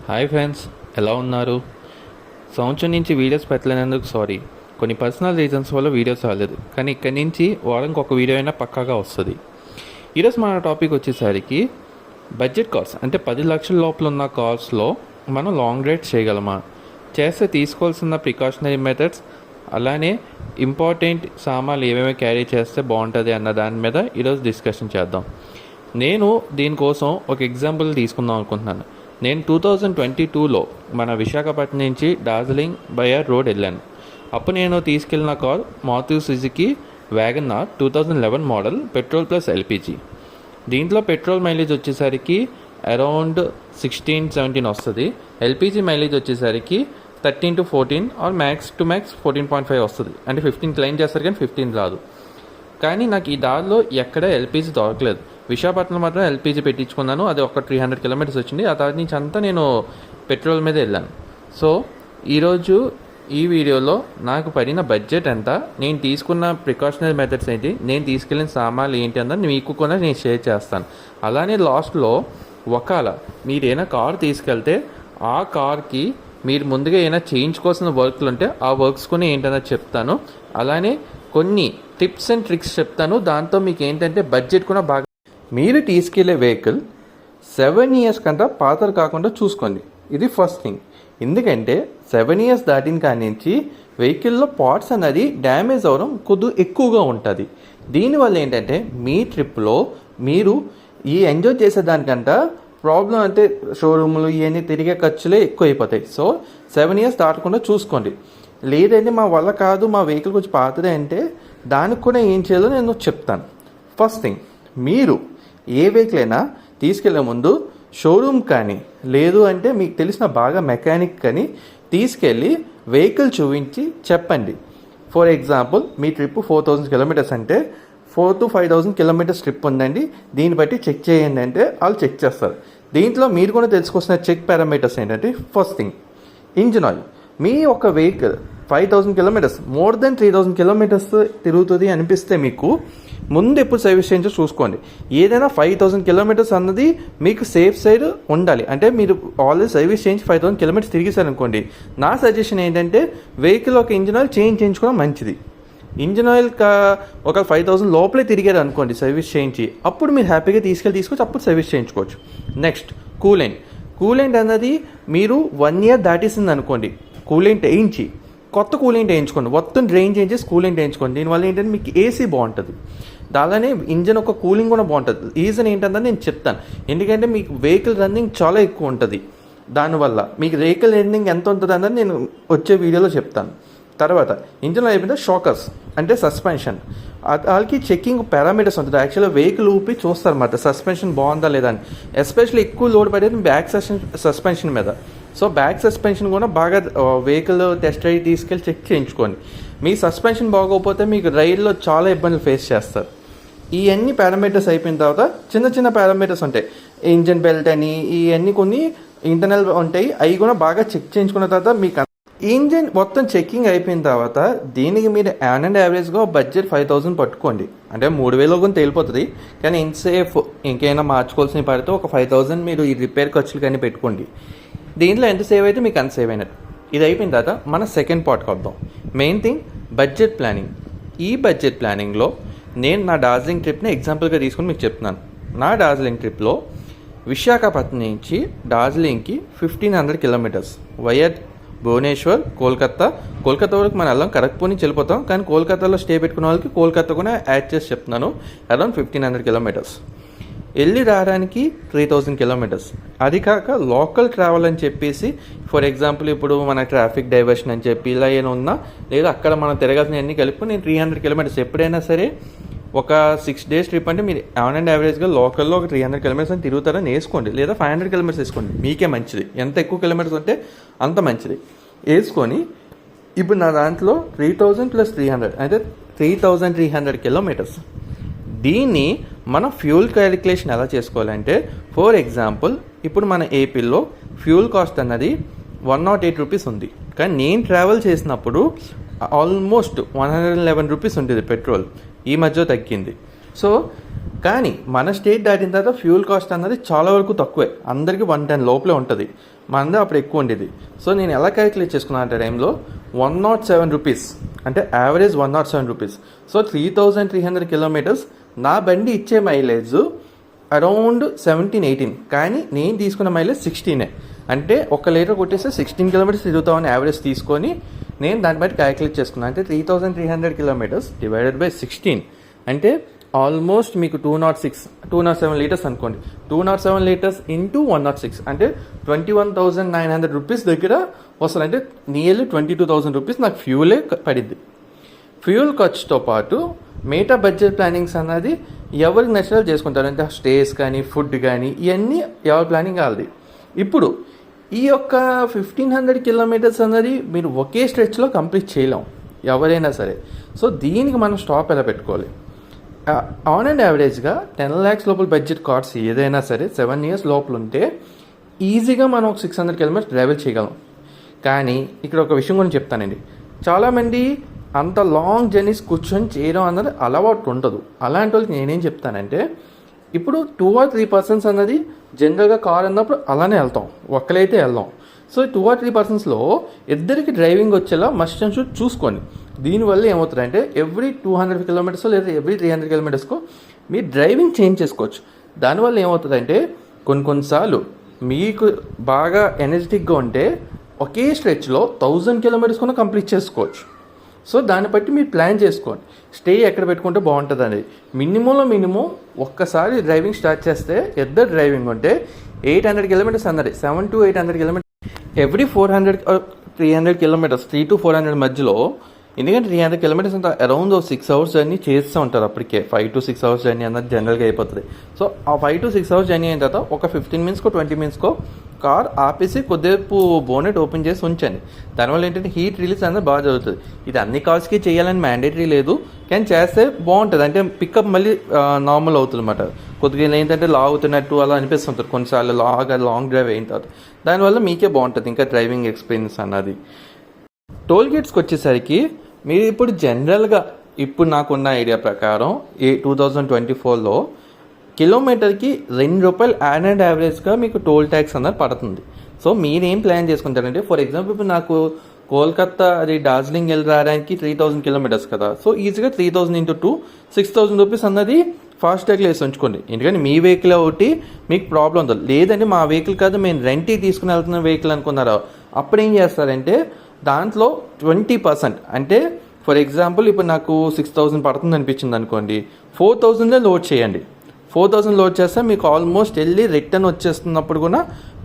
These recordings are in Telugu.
హాయ్ ఫ్రెండ్స్, ఎలా ఉన్నారు? సంవత్సరం నుంచి వీడియోస్ పెట్టలేనందుకు సారీ. కొన్ని పర్సనల్ రీజన్స్ వల్ల వీడియోస్ రాలేదు, కానీ ఇక్కడి నుంచి వారానికి ఒక వీడియో అయినా పక్కాగా వస్తుంది. ఈరోజు మన టాపిక్ వచ్చేసరికి బడ్జెట్ కార్స్, అంటే 10 లక్షల లోపల ఉన్న కార్స్లో మనం లాంగ్ రైడ్ చేయగలమా, చేస్తే తీసుకోవాల్సిన ప్రికాషనరీ మెథడ్స్, అలానే ఇంపార్టెంట్ సామాన్లు ఏమేమి క్యారీ చేస్తే బాగుంటుంది అన్న దాని మీద ఈరోజు డిస్కషన్ చేద్దాం. నేను దీనికోసం ఒక ఎగ్జాంపుల్ తీసుకుందాం అనుకుంటున్నాను. నేను 2022లో మన విశాఖపట్నం నుంచి డార్జిలింగ్ బయర్ రోడ్ వెళ్ళాను. అప్పుడు నేను తీసుకెళ్ళిన car Maruti Suzuki WagonR 2011 model petrol plus LPG. దీంట్లో పెట్రోల్ మైలేజ్ వచ్చేసరికి అరౌండ్ 16-17 వస్తుంది. ఎల్పిజి మైలేజ్ వచ్చేసరికి 13 to 14 or max to max 14.5 వస్తుంది. అంటే 15 క్లెయిమ్ చేస్తారు కానీ 15 రాదు. కానీ నాకు ఈ దారిలో ఎక్కడ ఎల్పిజి దొరకలేదు. విశాఖపట్నం మాత్రం ఎల్పిజి పెట్టించుకున్నాను. అది ఒక 300 కిలోమీటర్స్ వచ్చింది. ఆ తర్వాత నుంచి అంతా నేను పెట్రోల్ మీద వెళ్ళాను. సో ఈరోజు ఈ వీడియోలో నాకు పడిన బడ్జెట్ ఎంత, నేను తీసుకున్న ప్రికాషనరీ మెథడ్స్ ఏంటి, నేను తీసుకెళ్ళిన సామాన్లు ఏంటి అన్నది మీకు కూడా నేను షేర్ చేస్తాను. అలానే లాస్ట్లో ఒకవేళ మీరు ఏదైనా కార్ తీసుకెళ్తే ఆ కార్కి మీరు ముందుగా ఏమైనా చేయించుకోవాల్సిన వర్క్లు ఉంటే ఆ వర్క్స్ కూడా ఏంటన్నది చెప్తాను. అలానే కొన్ని టిప్స్ అండ్ ట్రిక్స్ చెప్తాను. దాంతో మీకు ఏంటంటే బడ్జెట్ కూడా బాగా, మీరు తీసుకెళ్లే వెహికల్ 7 years కంటే పాతలు కాకుండా చూసుకోండి. ఇది ఫస్ట్ థింగ్. ఎందుకంటే 7 years దాటిన కాడి నుంచి వెహికల్లో పార్ట్స్ అనేది డ్యామేజ్ అవ్వడం కొద్దిగా ఎక్కువగా ఉంటుంది. దీనివల్ల ఏంటంటే మీ ట్రిప్లో మీరు ఈ ఎంజాయ్ చేసేదానికంట ప్రాబ్లం అంటే షోరూమ్లు ఇవన్నీ తిరిగే ఖర్చులే ఎక్కువ అయిపోతాయి. సో 7 years దాటకుండా చూసుకోండి. లేదంటే మా వల్ల కాదు, మా వెహికల్ కొంచెం పాతదే అంటే దానికి కూడా ఏం చేయాలో నేను చెప్తాను. ఫస్ట్ థింగ్, మీరు ఏ వెహికల్ అయినా తీసుకెళ్లే ముందు షోరూమ్ కానీ లేదు అంటే మీకు తెలిసిన బాగా మెకానిక్ కానీ తీసుకెళ్ళి వెహికల్ చూపించి చెప్పండి. For example, me trip 4000 kilometres అంటే 4,000 to 5,000 కిలోమీటర్స్ ట్రిప్ ఉందండి, దీన్ని బట్టి చెక్ చేయండి అంటే వాళ్ళు చెక్ చేస్తారు. దీంట్లో మీరు కూడా తెలుసుకోవాల్సిన చెక్ పారామీటర్స్ ఏంటంటే, ఫస్ట్ థింగ్ ఇంజిన్ ఆయిల్. మీ ఒక vehicle 5,000 kilometres more than 3,000 kilometres తిరుగుతుంది అనిపిస్తే మీకు ముందు ఎప్పుడు సర్వీస్ చేయించో చూసుకోండి. ఏదైనా 5,000 కిలోమీటర్స్ అన్నది మీకు సేఫ్ సైడ్ ఉండాలి. అంటే మీరు ఆల్రెడీ సర్వీస్ చేయించి 5,000 కిలోమీటర్స్ తిరిగేశారనుకోండి, నా సజెషన్ ఏంటంటే వెహికల్ ఒక ఇంజిన్ ఆయిల్ చేయించుకోవడం మంచిది. ఇంజిన్ ఆయిల్ ఒక 5,000 లోపలే తిరిగారు అనుకోండి సర్వీస్ చేయించి, అప్పుడు మీరు హ్యాపీగా తీసుకొచ్చి అప్పుడు సర్వీస్ చేయించుకోవచ్చు. నెక్స్ట్, కూలెంట్ అన్నది మీరు 1 year దాటేసింది అనుకోండి, కూలెంట్ వేయించి కొత్త కూలెంట్ వేయించుకోండి. మొత్తం డ్రైన్ చేంజెస్ కూలెంట్ వేయించుకోండి. దీనివల్ల ఏంటంటే మీకు ఏసీ బాగుంటుంది, అలానే ఇంజన్ ఒక కూలింగ్ కూడా బాగుంటుంది. రీజన్ ఏంటంటే నేను చెప్తాను. ఎందుకంటే మీకు వెహికల్ రన్నింగ్ చాలా ఎక్కువ ఉంటుంది. దానివల్ల మీకు వెహికల్ రన్నింగ్ ఎంత ఉంటుంది అన్నది నేను వచ్చే వీడియోలో చెప్తాను. తర్వాత ఇంజన్ అయిపోయింది షాకర్స్, అంటే సస్పెన్షన్. వాళ్ళకి చెకింగ్ పారామీటర్స్ ఉంటుంది. యాక్చువల్గా వెహికల్ ఊపి చూస్తారు అన్నమాట సస్పెన్షన్ బాగుందా లేదా అని. ఎస్పెషల్లీ ఎక్కువ లోడ్ పడేది బ్యాక్ సస్పెన్షన్ మీద. సో బ్యాక్ సస్పెన్షన్ కూడా బాగా వెహికల్ టెస్ట్ రైడ్ తీసుకెళ్ళి చెక్ చేయించుకోండి. మీ సస్పెన్షన్ బాగోకపోతే మీకు రైడ్లో చాలా ఇబ్బందులు ఫేస్ చేస్తారు. ఇవన్నీ పారామీటర్స్ అయిపోయిన తర్వాత చిన్న పారామీటర్స్ ఉంటాయి. ఇంజన్ బెల్ట్ అని ఇవన్నీ కొన్ని ఇంటర్నల్ ఉంటాయి, అవి కూడా బాగా చెక్ చేయించుకున్న తర్వాత మీకు ఇంజన్ మొత్తం చెక్కింగ్ అయిపోయిన తర్వాత దీనికి మీరు యావరేజ్గా బడ్జెట్ 5,000 పట్టుకోండి. అంటే 3,000 కూడా తేలిపోతుంది. కానీ ఇన్సేఫ్ ఇంకైనా మార్చుకోవాల్సిన పడితే ఒక 5,000 మీరు ఈ రిపేర్ ఖర్చులు కానీ పెట్టుకోండి. దీంట్లో ఎంత సేవ్ అయితే మీకు అంత సేవ్ అయినట్టు. ఇది అయిపోయిన తర్వాత మన సెకండ్ పార్ట్కి వద్దాం. Main thing budget planning. ఈ బడ్జెట్ ప్లానింగ్లో నేను నా డార్జిలింగ్ ట్రిప్ని ఎగ్జాంపుల్గా తీసుకుని మీకు చెప్తున్నాను. నా డార్జిలింగ్ ట్రిప్లో విశాఖపట్నం నుంచి డార్జిలింగ్కి 1,500 కిలోమీటర్స్ వయర్ భువనేశ్వర్, కోల్కతా వరకు మనం వెళ్ళాం. కరెక్ట్పోని వెళ్ళిపోతాం, కానీ కోల్కతాలో స్టే పెట్టుకున్న వాళ్ళకి కోల్కతా కూడా యాడ్ చేసి చెప్తున్నాను. Around 1,500 kilometres. వెళ్ళి రావడానికి 3,000 కిలోమీటర్స్. అది కాక లోకల్ ట్రావెల్ అని చెప్పేసి, ఫర్ ఎగ్జాంపుల్ ఇప్పుడు మన ట్రాఫిక్ డైవర్షన్ అని చెప్పి ఇలా ఏమైనా ఉన్నా, లేదా అక్కడ మనం తిరగాల్సిన అన్ని కలిపి నేను 300 కిలోమీటర్స్. ఎప్పుడైనా సరే ఒక 6 days ట్రిప్ అంటే మీరు యావరేజ్గా లోకల్లో ఒక 300 కిలోమీటర్స్ అని తిరుగుతారని వేసుకోండి, లేదా 500 కిలోమీటర్స్ వేసుకోండి. మీకే మంచిది. ఎంత ఎక్కువ కిలోమీటర్స్ ఉంటే అంత మంచిది వేసుకొని, ఇప్పుడు నా దాంట్లో 3,000 + 300 అంటే 3,300 కిలోమీటర్స్. దీన్ని మనం ఫ్యూల్ క్యాలిక్యులేషన్ ఎలా చేసుకోవాలంటే, ఫర్ ఎగ్జాంపుల్ ఇప్పుడు మన ఏపీలో ఫ్యూల్ కాస్ట్ అన్నది 108 రూపీస్ ఉంది. కానీ నేను ట్రావెల్ చేసినప్పుడు ఆల్మోస్ట్ 111 రూపీస్ ఉంటుంది పెట్రోల్. ఈ మధ్య తగ్గింది. సో కానీ మన స్టేట్ దాటిన తర్వాత ఫ్యూల్ కాస్ట్ అన్నది చాలా వరకు తక్కువే, అందరికీ 110 లోపలే ఉంటుంది, మనది అప్పుడు ఎక్కువ ఉండేది. సో నేను ఎలా క్యాలిక్యులేట్ చేసుకున్నాను అంటే టైంలో 107 రూపీస్, అంటే యావరేజ్ 107 రూపీస్. సో 3300 కిలోమీటర్స్ నా బండి ఇచ్చే మైలేజ్ అరౌండ్ 17-18, కానీ నేను తీసుకున్న మైలేజ్ 16. అంటే 1 లీటర్ కొట్టేస్తే 16 కిలోమీటర్స్ తిరుగుతామని యావరేజ్ తీసుకొని నేను దాన్ని బట్టి క్యాలిక్యులేట్ చేసుకున్నాను. అంటే 3300 కిలోమీటర్స్ డివైడెడ్ బై 16 అంటే ఆల్మోస్ట్ మీకు 207 లీటర్స్ అనుకోండి. 207 లీటర్స్ ఇంటూ 106 అంటే 21,900 రూపీస్ దగ్గర వస్తుంది. అంటే నియర్లీ 22,000 రూపీస్ నాకు ఫ్యూలే పడిద్ది. ఫ్యూల్ ఖర్చుతో పాటు మిగతా బడ్జెట్ ప్లానింగ్స్ అన్నది ఎవరికి నచ్చినా చేసుకుంటారు. అంటే స్టేస్ కానీ ఫుడ్ కానీ ఇవన్నీ ఎవరి ప్లానింగ్ కావాలి. ఇప్పుడు ఈ యొక్క 1500 కిలోమీటర్స్ అన్నది మీరు ఒకే స్ట్రెచ్లో కంప్లీట్ చేయలేం ఎవరైనా సరే. సో దీనికి మనం స్టాప్ ఎలా పెట్టుకోవాలి? ఆన్ అండ్ యావరేజ్గా 10 lakhs లోపల బడ్జెట్ కార్స్ ఏదైనా సరే 7 years లోపల ఉంటే ఈజీగా మనం 600 కిలోమీటర్స్ ట్రావెల్ చేయగలం. కానీ ఇక్కడ ఒక విషయం గురించి చెప్తానండి, చాలామంది అంత లాంగ్ జర్నీస్ కూర్చొని చేయడం అన్నది అలవాటు ఉండదు. అలాంటి వాళ్ళకి నేనేం చెప్తానంటే, ఇప్పుడు 2 or 3 persons అన్నది జనరల్గా కార్ అన్నప్పుడు అలానే వెళ్తాం, ఒక్కలైతే వెళ్దాం. సో 2 or 3 personsలో ఇద్దరికి డ్రైవింగ్ వచ్చేలా మస్ట్ అండ్ షుడ్ చూసుకోండి. దీనివల్ల ఏమవుతుందంటే ఎవ్రీ 200 కిలోమీటర్స్ లేదా ఎవ్రీ 300 కిలోమీటర్స్కో మీరు డ్రైవింగ్ చేంజ్ చేసుకోవచ్చు. దానివల్ల ఏమవుతుందంటే కొన్నిసార్లు మీకు బాగా ఎనర్జెటిక్గా ఉంటే ఒకే స్ట్రెచ్లో 1000 కిలోమీటర్స్ కూడా కంప్లీట్ చేసుకోవచ్చు. సో దాన్ని బట్టి మీరు ప్లాన్ చేసుకోండి, స్టే ఎక్కడ పెట్టుకుంటే బాగుంటుంది అనేది. మినిమం ఒక్కసారి డ్రైవింగ్ స్టార్ట్ చేస్తే ఇద్దరు డ్రైవింగ్ ఉంటే 800 కిలోమీటర్స్ అన్నది 700 to 800 kilometres every 400 or 300 kilometres 300 to 400 మధ్యలో. ఎందుకంటే 300 కిలోమీటర్స్ అంతా అరౌండ్ 6 hours జర్నీ చేస్తూ ఉంటారు, అప్పటికే 5 to 6 hours జర్నీ అన్నది జనరల్గా అయిపోతుంది. సో ఆ 5 to 6 hours జర్నీ అయిన తర్వాత ఒక 15 minutesకో 20 minutesకో కార్ ఆపేసి కొద్దిసేపు బోనెట్ ఓపెన్ చేసి ఉంచండి. దానివల్ల ఏంటంటే హీట్ రిలీజ్ అనేది బాగా జరుగుతుంది. ఇది అన్ని కార్స్కి చేయాలని మ్యాండేటరీ లేదు, కానీ చేస్తే బాగుంటుంది. అంటే పికప్ మళ్ళీ నార్మల్ అవుతుంది అన్నమాట. కొద్దిగా ఏంటంటే లాగుతున్నట్టు అలా అనిపిస్తుంటుంది కొన్నిసార్లు లాంగ్ డ్రైవ్ అయిన తర్వాత. దానివల్ల మీకే బాగుంటుంది ఇంకా డ్రైవింగ్ ఎక్స్పీరియన్స్ అన్నది. టోల్ గేట్స్కి వచ్చేసరికి మీరు ఇప్పుడు జనరల్గా ఇప్పుడు నాకున్న ఐడియా ప్రకారం 2024లో కిలోమీటర్కి ₹2 యాడ్ అండ్ యావరేజ్గా మీకు టోల్ ట్యాక్స్ అన్నది పడుతుంది. సో మీరేం ప్లాన్ చేసుకుంటారంటే, ఫర్ ఎగ్జాంపుల్ ఇప్పుడు నాకు కోల్కతా అది డార్జిలింగ్ వెళ్ళి రావడానికి 3000 కిలోమీటర్స్ కదా. సో ఈజీగా 3000 into 2 6,000 రూపీస్ అన్నది ఫాస్టాగ్లో వేసి ఉంచుకోండి. ఎందుకంటే మీ వెహికల్ ఒకటి మీకు ప్రాబ్లం ఉండదు. లేదంటే మా వెహికల్ కాదు మేము రెంట్కి తీసుకుని వెళ్తున్న వెహికల్ అనుకున్నారా, అప్పుడు ఏం చేస్తారంటే దాంట్లో 20% అంటే ఫర్ ఎగ్జాంపుల్ ఇప్పుడు నాకు 6,000 పడుతుంది అనిపించింది అనుకోండి, 4,000 లోడ్ చేయండి. 4,000 లోడ్ చేస్తే మీకు ఆల్మోస్ట్ వెళ్ళి రిటర్న్ వచ్చేస్తున్నప్పుడు కూడా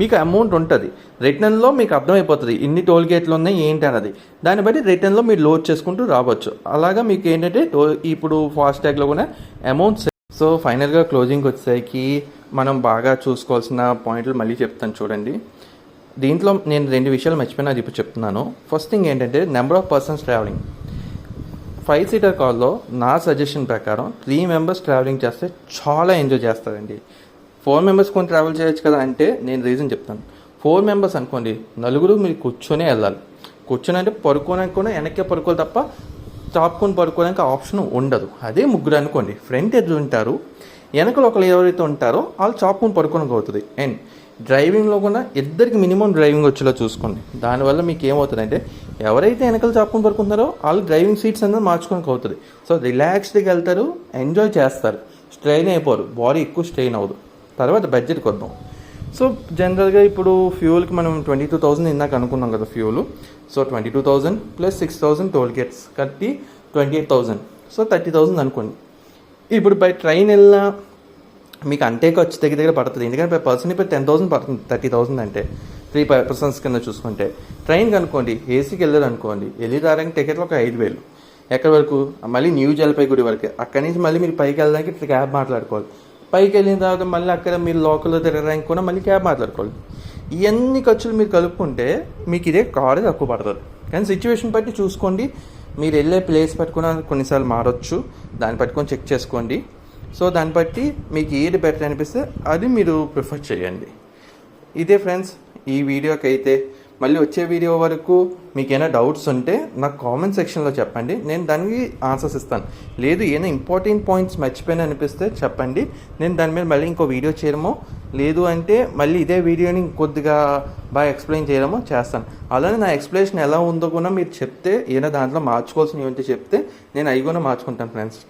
మీకు అమౌంట్ ఉంటుంది. రిటర్న్లో మీకు అర్థమైపోతుంది ఇన్ని టోల్ గేట్లు ఉన్నాయి ఏంటి అన్నది. దాన్ని బట్టి రిటర్న్లో మీరు లోడ్ చేసుకుంటూ రావచ్చు. అలాగా మీకు ఏంటంటే ఇప్పుడు ఫాస్టాగ్లో కూడా అమౌంట్. సో ఫైనల్గా క్లోజింగ్కి వచ్చేసరికి మనం బాగా చూసుకోవాల్సిన పాయింట్లు మళ్ళీ చెప్తాను చూడండి. దీంట్లో నేను 2 విషయాలు మర్చిపోయినా, అది ఇప్పుడు చెప్తున్నాను. ఫస్ట్ థింగ్ ఏంటంటే number of persons travelling. 5-seater కార్లో నా సజెషన్ ప్రకారం 3 members ట్రావెలింగ్ చేస్తే చాలా ఎంజాయ్ చేస్తారండి. 4 members కొని ట్రావెల్ చేయొచ్చు కదా అంటే నేను రీజన్ చెప్తాను. 4 members అనుకోండి, నలుగురు మీరు కూర్చొనే వెళ్ళాలి. కూర్చొని అంటే పడుకోవడానికి కూడా వెనక్కే పడుకోవాలి తప్ప చాపుకొని పడుకోవడానికి ఆప్షన్ ఉండదు. అదే ముగ్గురు అనుకోండి, ఫ్రంట్ ఎదురు ఉంటారు, వెనకలు ఒకరు ఎవరైతే ఉంటారో వాళ్ళు చాపుకొని పడుకోవడానికి అవుతుంది. అండ్ డ్రైవింగ్లో కూడా ఇద్దరికి మినిమం డ్రైవింగ్ వచ్చేలా చూసుకోండి. దానివల్ల మీకు ఏమవుతుందంటే ఎవరైతే వెనకలు చాపుకొని పడుకుంటారో వాళ్ళు డ్రైవింగ్ సీట్స్ అనేది మార్చుకోనికి అవుతుంది. సో రిలాక్స్డ్గా వెళ్తారు, ఎంజాయ్ చేస్తారు, స్ట్రెయిన్ అయిపోరు, బాడీ ఎక్కువ స్ట్రెయిన్ అవ్వదు. తర్వాత బడ్జెట్కి వద్దాం. సో జనరల్గా ఇప్పుడు ఫ్యూల్కి మనం 22,000 ఇందాక అనుకున్నాం కదా ఫ్యూలు. సో 22,000 + 6,000 టోల్ గేట్స్ కలిపి 28,000. సో 30,000 అనుకోండి. ఇప్పుడు బై ట్రైన్ వెళ్ళినా మీకు అంతే ఖర్చు దగ్గర పడుతుంది. ఎందుకంటే పర్ పర్సన్ ఇప్పుడు 10,000 పడుతుంది. 30,000 అంటే 3 persons కింద చూసుకుంటే. ట్రైన్కి అనుకోండి, ఏసీకి వెళ్ళారు అనుకోండి, వెళ్ళి రావడానికి టికెట్లు ఒక 5,000. ఎక్కడి వరకు? మళ్ళీ న్యూ జల్పైగుడి వరకే. అక్కడి నుంచి మళ్ళీ మీరు పైకి వెళ్ళడానికి క్యాబ్ మాట్లాడుకోవాలి. పైకి వెళ్ళిన తర్వాత మళ్ళీ అక్కడ మీరు లోకల్లో తిరగడానికి కూడా మళ్ళీ క్యాబ్ మాట్లాడుకోవాలి. ఇవన్నీ ఖర్చులు మీరు కలుపుకుంటే మీకు ఇదే కారు తక్కువ పడుతుంది. కానీ సిచ్యువేషన్ బట్టి చూసుకోండి, మీరు వెళ్ళే ప్లేస్ పట్టుకుని కొన్నిసార్లు మారచ్చు, దాన్ని పట్టుకొని చెక్ చేసుకోండి. సో దాన్ని బట్టి మీకు ఏది బెటర్ అనిపిస్తే అది మీరు ప్రిఫర్ చేయండి. ఇదే ఫ్రెండ్స్, ఈ వీడియోకి అయితే మళ్ళీ వచ్చే వీడియో వరకు మీకు ఏమైనా డౌట్స్ ఉంటే నాకు కామెంట్ సెక్షన్లో చెప్పండి, నేను దానికి ఆన్సర్స్ ఇస్తాను. లేదు ఏమైనా ఇంపార్టెంట్ పాయింట్స్ మర్చిపోయిన అనిపిస్తే చెప్పండి, నేను దాని మీద మళ్ళీ ఇంకో వీడియో చేయడమో లేదు అంటే మళ్ళీ ఇదే వీడియోని కొద్దిగా బాగా ఎక్స్ప్లెయిన్ చేయడమో చేస్తాను. అలానే నా ఎక్స్ప్లెనేషన్ ఎలా ఉందో కూడా మీరు చెప్తే, ఏదైనా దాంట్లో మార్చుకోవాల్సినవి ఉంటే చెప్తే నేను అవి కూడా మార్చుకుంటాను ఫ్రెండ్స్.